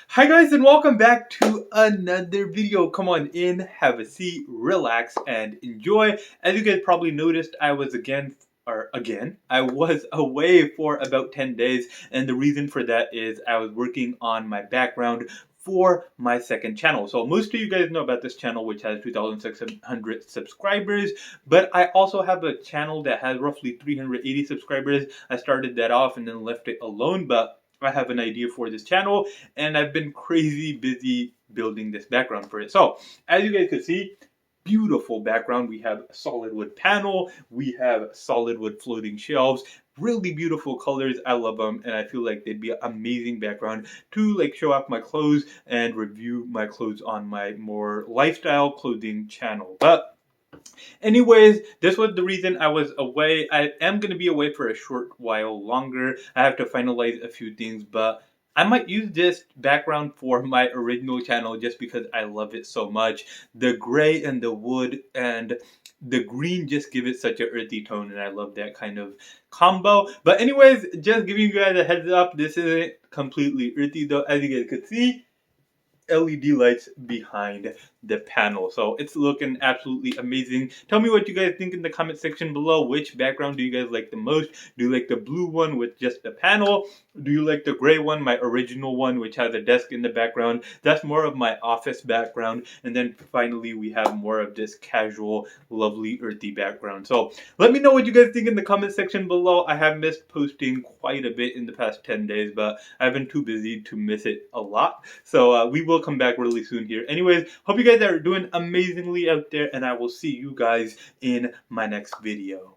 Hi guys and welcome back to another video. Come on in, have a seat, relax and enjoy. As you guys probably noticed, I was I was away for about 10 days, and the reason for that is I was working on my background for my second channel. So most of you guys know about this channel, which has 2,600 subscribers, but I also have a channel that has roughly 380 subscribers. I started that off and then left it alone, but I have an idea for this channel and I've been crazy busy building this background for it. So as you guys can see, beautiful background. We have a solid wood panel, we have solid wood floating shelves, really beautiful colors. I love them and I feel like they'd be an amazing background to like show off my clothes and review my clothes on my more lifestyle clothing channel. But anyways, this was the reason I was away. I am going to be away for a short while longer. I have to finalize a few things, but I might use this background for my original channel just because I love it so much. The gray and the wood and the green just give it such an earthy tone, and I love that kind of combo. But anyways, just giving you guys a heads up, this isn't completely earthy though. As you guys could see, LED lights behind the panel. So it's looking absolutely amazing. Tell me what you guys think in the comment section below. Which background do you guys like the most? Do you like the blue one with just the panel? Do you like the gray one, my original one, which has a desk in the background? That's more of my office background. And then finally, we have more of this casual, lovely, earthy background. So let me know what you guys think in the comment section below. I have missed posting quite a bit in the past 10 days, but I've been too busy to miss it a lot. So we will come back really soon here. Anyways, hope you guys are doing amazingly out there, and I will see you guys in my next video.